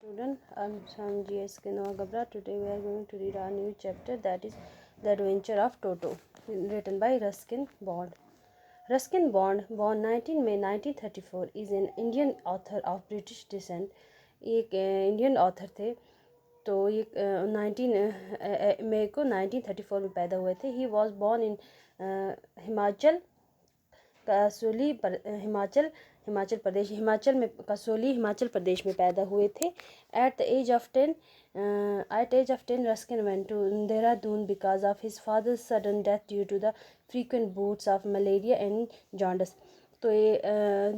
Student, I'm GSK Noah Gabra. Today we are going to read our new chapter, that is The Adventure of Toto, written by Ruskin Bond. Ruskin Bond, born 19 May 1934, is an Indian author of British descent. ये एक Indian author थे। तो ये 19 मई को 1934 में पैदा हुए थे। He was born in Himachal Kasauli Himachal Pradesh Himachal Pradesh में पैदा हुए थे। At age of 10 Ruskin went to Dehradun because of his father's sudden death due to the frequent bouts of malaria and jaundice. तो ये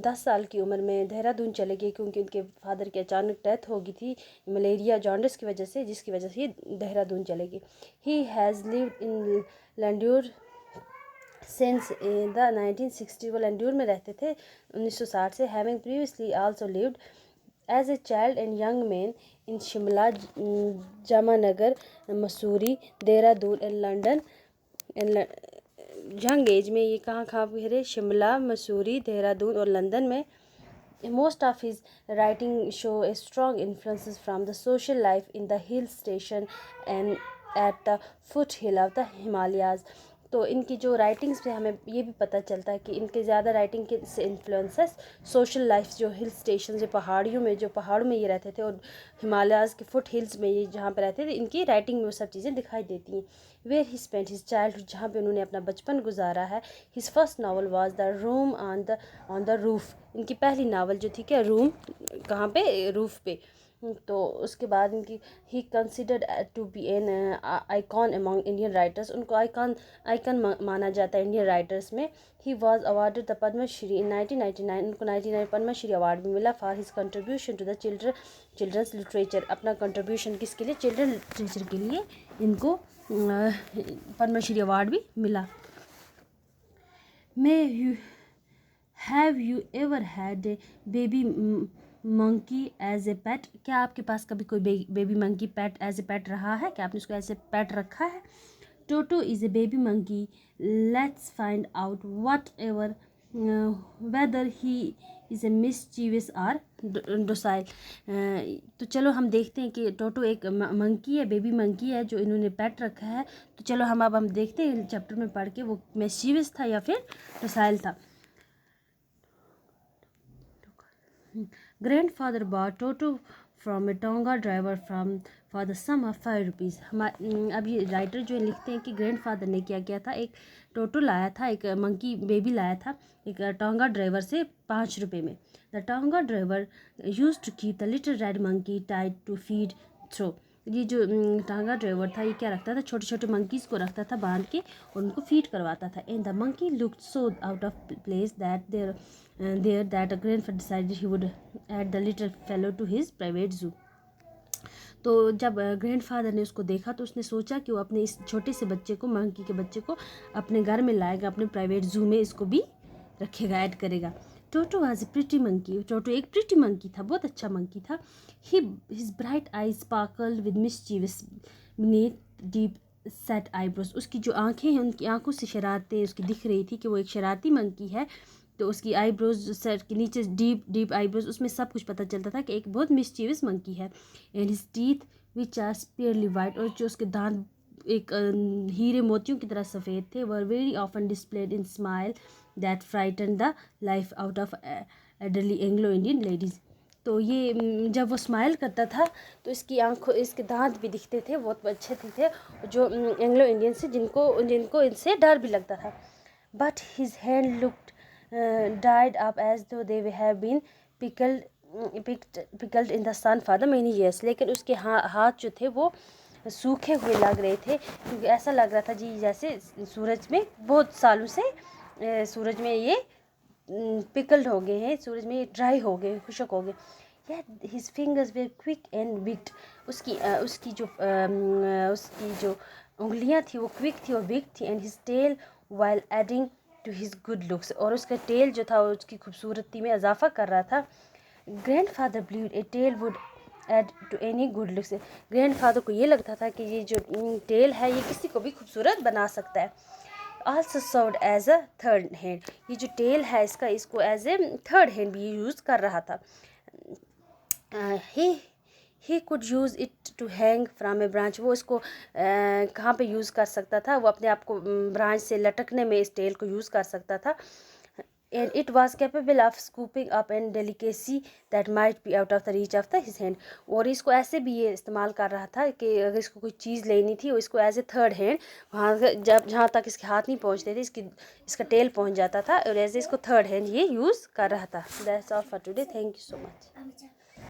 10 साल की उम्र में देहरादून चले गए क्योंकि उनके फादर की अचानक डेथ हो गई थी मलेरिया जॉन्डिस की वजह से, जिसकी वजह से ये देहरादून चले गए। He has lived in Landour since the 1960। वो लैंड्यूर में रहते थे 1960 से। Having previously also lived as a child and young man in Shimla, Jamnagar, Mussoorie, Dehradun and London. Young age में ये कहाँ फिरे? शिमला, मसूरी, देहरादून और लंदन में। Most of his writing show a strong influences from the social life in the hill station and at the foothill of the Himalayas। तो इनकी जो writings पे हमें ये भी पता चलता है कि इनके ज़्यादा राइटिंग के से इन्फ्लुएंसेस सोशल लाइफ, जो हिल स्टेशन, जो पहाड़ों में ये रहते थे और हिमालयाज़ के फुट हिल्स में ये जहाँ पे रहते थे, इनकी राइटिंग में वो सब चीज़ें दिखाई देती हैं। Where he spent his childhood, जहाँ पे उन्होंने अपना बचपन गुजारा है। His first novel was the room on the roof. इनकी पहली नावल जो थी क्या, रूम, कहाँ पे? रूफ पे। तो उसके बाद इनकी he considered to be an icon among Indian writers. उनको आइकन माना जाता है इंडियन राइटर्स में। He was awarded the Padmashri in 1999। उनको 1999 पद्मश्री अवार्ड भी मिला for his contribution to the children's literature. अपना कंट्रीब्यूशन किसके लिए? चिल्ड्रन लिटरेचर के लिए इनको पद्मश्री अवार्ड भी मिला। Have you ever had a baby monkey as a pet? क्या आपके पास कभी कोई baby monkey pet as a pet रहा है? क्या आपने उसको ऐसे पेट रखा है? Toto is a baby monkey. Let's find out whatever whether he is a mischievous or docile. तो चलो हम देखते हैं कि टोटो एक मंकी है, बेबी मंकी है जो इन्होंने पेट रखा है। तो चलो हम देखते हैं चैप्टर में पढ़ के वो मिसचीवियस था या फिर डोसाइल था। Grandfather bought Toto from a Tonga driver for the sum of 5 rupees। अब ये राइटर जो लिखते हैं कि ग्रैंडफादर ने क्या किया था, एक टोटो लाया था, एक मंकी बेबी लाया था एक टोंगा ड्राइवर से 5 रुपये में। The tonga driver used to keep the little red monkey tied to feed throw. ये जो टांगा ड्राइवर था ये क्या रखता था? छोटे छोटे मंकीज़ को रखता था बांध के और उनको फीड करवाता था। And the monkey looked so out of place that that a grandfather decided he would add the little fellow to his private zoo। तो जब ग्रैंडफादर ने उसको देखा तो उसने सोचा कि वो अपने इस छोटे से बच्चे को, मंकी के बच्चे को अपने घर में लाएगा, अपने प्राइवेट जू में इसको भी रखेगा, ऐड करेगा। Toto was a pretty monkey. Toto एक प्रिटी मंकी था, बहुत अच्छा मंकी था। His bright eye sparkle with mischievous beneath deep set eyebrows. उसकी जो आंखें हैं उनकी आंखों से शरारतें उसकी दिख रही थी कि वो एक शरारती मंकी है। तो उसकी आईब्रोज, सर के नीचे डीप आईब्रोज, उसमें सब कुछ पता चलता था कि एक बहुत मिस्चीवियस मंकी है। And his teeth which are pearly white, और जो उसके दांत एक हीरे मोतियों की तरह सफ़ेद थे, were very often displayed in smile that frighten the life out of elderly Anglo Indian ladies. तो ये जब वो स्माइल करता था तो इसकी आंखों, इसके दांत भी दिखते थे, बहुत अच्छे थे जो एंग्लो इंडियन से जिनको इनसे डर भी लगता था। But his hand looked dried up as though they have been pickled in the sun for the many years। लेकिन उसके हाथ जो थे वो सूखे हुए लग रहे थे, क्योंकि ऐसा लग रहा था जी जैसे सूरज में बहुत सालों से सूरज में ये पिकल्ड हो गए हैं, सूरज में ये ड्राई हो गए, खुशक हो गए। Yet his fingers were quick and wicked। उसकी जो उंगलियां थी वो क्विक थी और विक थी। And his tail while adding to his good looks, और उसका टेल जो था उसकी खूबसूरती में इजाफा कर रहा था। Grandfather believed a tail would add to any good looks। Grandfather को ये लगता था कि ये जो टेल है ये किसी को भी खूबसूरत बना सकता है। also served as a third hand। ये जो टेल है इसको एज ए थर्ड हैंड भी यूज़ कर रहा था। Could use it to hang from a branch, वो इसको कहाँ पे यूज़ कर सकता था, वो अपने आप को ब्रांच से लटकने में इस टेल को यूज़ कर सकता था। And it was capable of scooping up and delicacy that might be out of the reach of his hand, और इसको ऐसे भी ये इस्तेमाल कर रहा था कि अगर इसको कोई चीज़ लेनी थी वो इसको एज ए थर्ड हैंड वहाँ जब जहाँ तक इसके हाथ नहीं पहुँचते थे इसका टेल पहुँच जाता था और एज ए इसको थर्ड हैंड ये यूज़ कर रहा था। That's all for today, thank you so much.